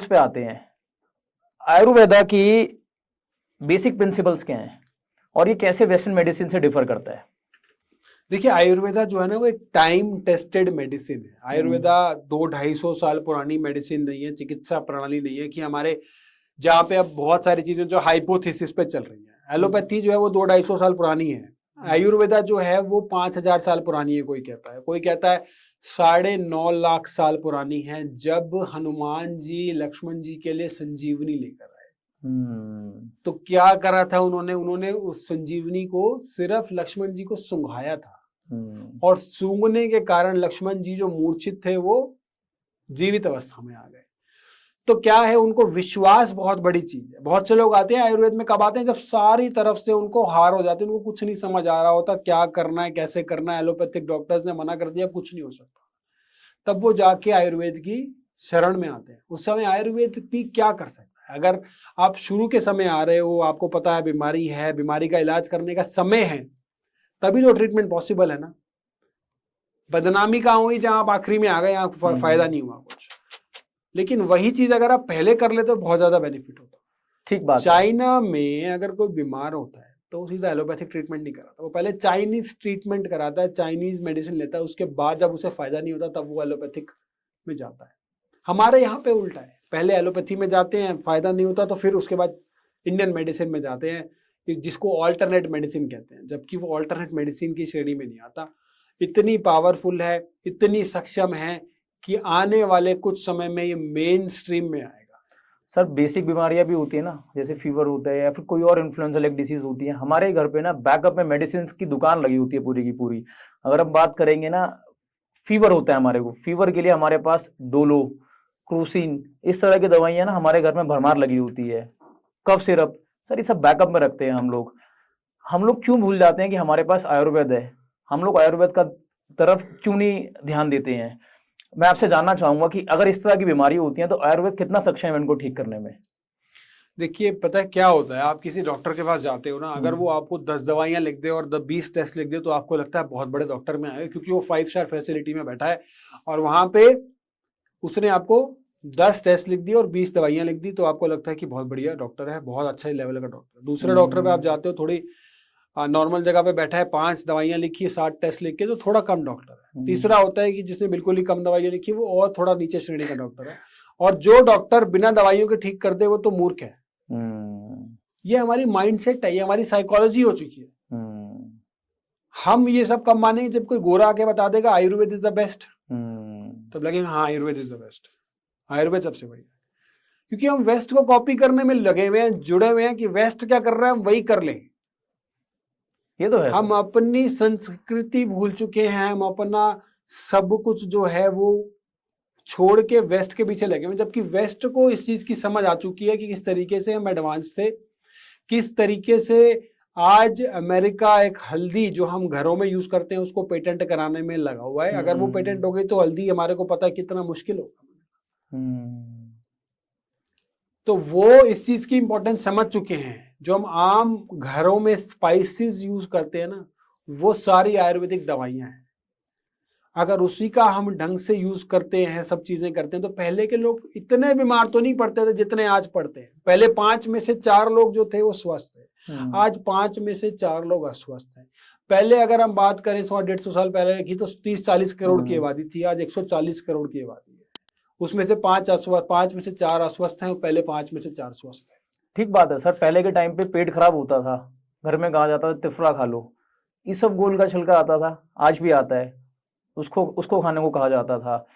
पे आते हैं, आयुर्वेदा की बेसिक प्रिंसिपल्स क्या हैं और ये कैसे वेस्टर्न मेडिसिन से डिफर करता है? देखिए, आयुर्वेदा जो है ना वो एक टाइम टेस्टेड मेडिसिन है। आयुर्वेदा 200-250 साल पुरानी मेडिसिन नहीं है, चिकित्सा प्रणाली नहीं है कि हमारे जहाँ पे अब बहुत सारी चीजें जो हाइपोथेसिस पे चल रही हैं। एलोपैथी जो है वो 200-250 साल पुरानी है। आयुर्वेदा जो है वो 5,000 साल पुरानी है। कोई कहता है, कोई कहता है 9.5 लाख साल पुरानी है, जब हनुमान जी लक्ष्मण जी के लिए संजीवनी लेकर आए। तो क्या करा था उन्होंने? उन्होंने उस संजीवनी को सिर्फ लक्ष्मण जी को सूंघाया था, और सूंघने के कारण लक्ष्मण जी जो मूर्छित थे वो जीवित अवस्था में आ गए। तो क्या है, उनको विश्वास बहुत बड़ी चीज है। बहुत से लोग आते हैं आयुर्वेद में, कब आते हैं? जब सारी तरफ से उनको हार हो जाती है, उनको कुछ नहीं समझ आ रहा होता, क्या करना है, कैसे करना है, एलोपैथिक डॉक्टर्स ने मना कर दिया, कुछ नहीं हो सकता। तब वो जाके आयुर्वेद की शरण में आते हैं। उस समय आयुर्वेद भी क्या कर सकता है? अगर आप शुरू के समय आ रहे हो, आपको पता है बीमारी है, बीमारी का इलाज करने का समय है, तभी तो ट्रीटमेंट पॉसिबल है ना। बदनामी कहाँ हुई? जहां आप आखिरी में आ गए, यहाँ फायदा नहीं हुआ कुछ। लेकिन वही चीज अगर आप पहले कर लेते तो बहुत ज्यादा बेनिफिट होता। ठीक बात है। चाइना में अगर कोई बीमार होता है तो वो सीधा एलोपैथिक ट्रीटमेंट नहीं कराता, वो पहले चाइनीज ट्रीटमेंट कराता है, चाइनीज मेडिसिन लेता है, उसके बाद जब उसे फायदा नहीं होता तब वो एलोपैथिक में जाता है। हमारे यहाँ पे उल्टा है, पहले एलोपैथी में जाते हैं, फायदा नहीं होता तो फिर उसके बाद इंडियन मेडिसिन में जाते हैं, जिसको ऑल्टरनेट मेडिसिन कहते हैं, जबकि वो ऑल्टरनेट मेडिसिन की श्रेणी में नहीं आता। इतनी पावरफुल है, इतनी सक्षम है कि आने वाले कुछ समय में ये मेन स्ट्रीम में आएगा। सर बेसिक बीमारियां भी होती है ना, जैसे फीवर होता है या फिर कोई और इन्फ्लुएंजा लाइक डिसीज होती है, हमारे घर पे ना बैकअप में मेडिसिन की दुकान लगी होती है पूरी की पूरी। अगर हम बात करेंगे ना, फीवर होता है हमारे को, फीवर के लिए हमारे पास डोलो, क्रूसिन, इस तरह की दवाइयां ना हमारे घर में भरमार लगी होती है। कफ सिरप, सर ये सब बैकअप में रखते हैं हम लोग। हम लोग क्यों भूल जाते हैं कि हमारे पास आयुर्वेद है? हम लोग आयुर्वेद का तरफ क्यों नहीं ध्यान देते हैं? मैं आपसे जानना चाहूंगा कि अगर इस तरह की बीमारी होती है तो आयुर्वेद कितना सक्षम है इनको ठीक करने में? देखिए, पता है क्या होता है, आप किसी डॉक्टर के पास जाते हो ना, अगर वो आपको 10 दवाइयां लिख दे और 20 टेस्ट लिख दे तो आपको लगता है बहुत बड़े डॉक्टर में आए, क्योंकि वो 5 स्टार फैसिलिटी में बैठा है और वहां पे उसने आपको 10 टेस्ट लिख दिए और 20 दवाइयां लिख दी, तो आपको लगता है कि बहुत बढ़िया डॉक्टर है, बहुत अच्छा लेवल का डॉक्टर है। दूसरे डॉक्टर पे आप जाते हो, थोड़ी नॉर्मल जगह पे बैठा है, 5 दवाइयां लिखी है, 60 टेस्ट लिख के, तो थोड़ा कम डॉक्टर है। तीसरा होता है कि जिसने बिल्कुल ही कम दवाइयां लिखी, वो और थोड़ा नीचे श्रेणी का डॉक्टर है। और जो डॉक्टर बिना दवाइयों के ठीक कर दे वो तो मूर्ख है। ये हमारी माइंडसेट है, ये हमारी साइकोलॉजी हो चुकी है। हम ये सब कब मानेंगे? जब कोई गोरा आके बता देगा आयुर्वेद इज द बेस्ट, तब लगेगा हाँ Ayurveda is the best, Ayurveda सबसे बढ़िया। क्योंकि हम वेस्ट को कॉपी करने में लगे हुए हैं, जुड़े हुए हैं कि वेस्ट क्या कर रहा है हम वही कर लें। ये तो है। हम अपनी संस्कृति भूल चुके हैं, हम अपना सब कुछ जो है वो छोड़ के वेस्ट के पीछे लगे हुए, जबकि वेस्ट को इस चीज की समझ आ चुकी है कि किस तरीके से हम एडवांस थे, किस तरीके से आज अमेरिका एक हल्दी जो हम घरों में यूज करते हैं उसको पेटेंट कराने में लगा हुआ है। अगर वो पेटेंट हो गई तो हल्दी हमारे को पता है कितना मुश्किल होगा। तो वो इस चीज की इंपॉर्टेंस समझ चुके हैं। जो हम आम घरों में स्पाइसेस यूज करते हैं ना, वो सारी आयुर्वेदिक दवाइयां हैं। अगर उसी का हम ढंग से यूज करते हैं, सब चीजें करते हैं, तो पहले के लोग इतने बीमार तो नहीं पड़ते थे जितने आज पड़ते हैं। पहले 5 में से 4 लोग जो थे वो स्वस्थ थे, आज 5 में से 4 लोग अस्वस्थ हैं। पहले अगर हम बात करें 100-150 साल पहले की, तो 30-40 करोड़ की आबादी थी, आज 140 करोड़ की आबादी है। उसमें से 5 में से 4 अस्वस्थ हैं, पहले 5 में से 4 स्वस्थ हैं। ठीक बात है सर। पहले के टाइम पे पेट खराब होता था, घर में कहा जाता था तिफरा खा लो, ये सब गोल का छिलका आता था, आज भी आता है, उसको उसको खाने को कहा जाता था।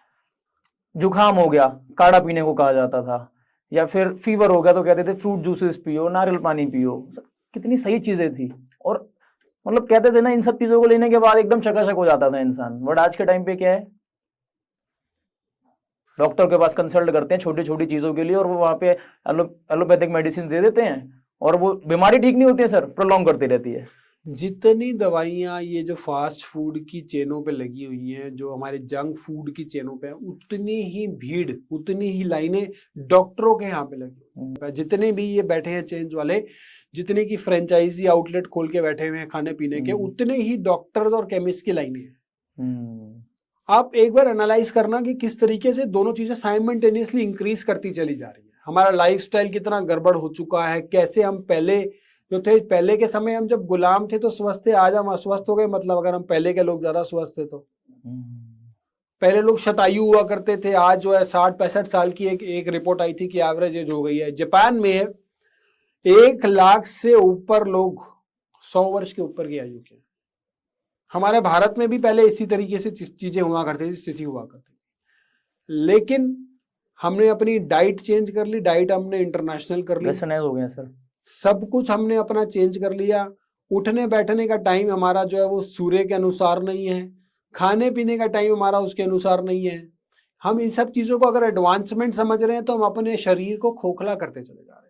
जुकाम हो गया, काढ़ा पीने को कहा जाता था, या फिर फीवर हो गया तो कहते थे फ्रूट जूसेस पियो, नारियल पानी पियो। कितनी सही चीजें थी। और मतलब कहते थे ना, इन सब चीजों को लेने के बाद एकदम चकाचक हो जाता था इंसान। बट आज के टाइम पे क्या है, डॉक्टर के पास कंसल्ट करते हैं छोटी छोटी चीजों के लिए और वो वहां पे एलोपैथिक मेडिसिन दे देते हैं और वो बीमारी ठीक नहीं होती है सर, प्रोलॉन्ग करती रहती है। जितनी दवाइयाँ ये जो फास्ट फूड की चेनों पे लगी हुई हैं, जो हमारे जंक फूड की चेनों पे, उतनी ही भीड़, उतनी ही लाइनें डॉक्टरों के यहाँ पे लगी हुई हैं। जितने भी ये बैठे हैं चेन्स वाले, जितने की फ्रेंचाइजी आउटलेट खोल के बैठे हुए हैं खाने पीने के, उतने ही डॉक्टर्स और केमिस्ट की लाइनें हैं। आप एक बार एनालाइज करना कि किस तरीके से दोनों चीजें साइमल्टेनियसली इंक्रीज करती चली जा रही है। हमारा लाइफस्टाइल कितना गड़बड़ हो चुका है, कैसे हम पहले जो थे, पहले के समय हम जब गुलाम थे तो स्वस्थ थे, आज हम अस्वस्थ हो गए। मतलब अगर हम पहले के लोग ज्यादा स्वस्थ थे तो पहले लोग शतायु हुआ करते थे, आज जो है 60-65 साल की एक रिपोर्ट आई थी कि एवरेज एज हो गई है। जापान में 1 लाख से ऊपर लोग 100 वर्ष के ऊपर की आयु के। हमारे भारत में भी पहले इसी तरीके से चीजें हुआ करती थी, स्थिति हुआ करती थी, लेकिन हमने अपनी डाइट चेंज कर ली, डाइट हमने इंटरनेशनल कर ली, वेस्टर्नाइज हो गया सर। सब कुछ हमने अपना चेंज कर लिया। उठने बैठने का टाइम हमारा जो है वो सूर्य के अनुसार नहीं है, खाने पीने का टाइम हमारा उसके अनुसार नहीं है। हम इन सब चीजों को अगर एडवांसमेंट समझ रहे हैं तो हम अपने शरीर को खोखला करते चले जा रहे हैं।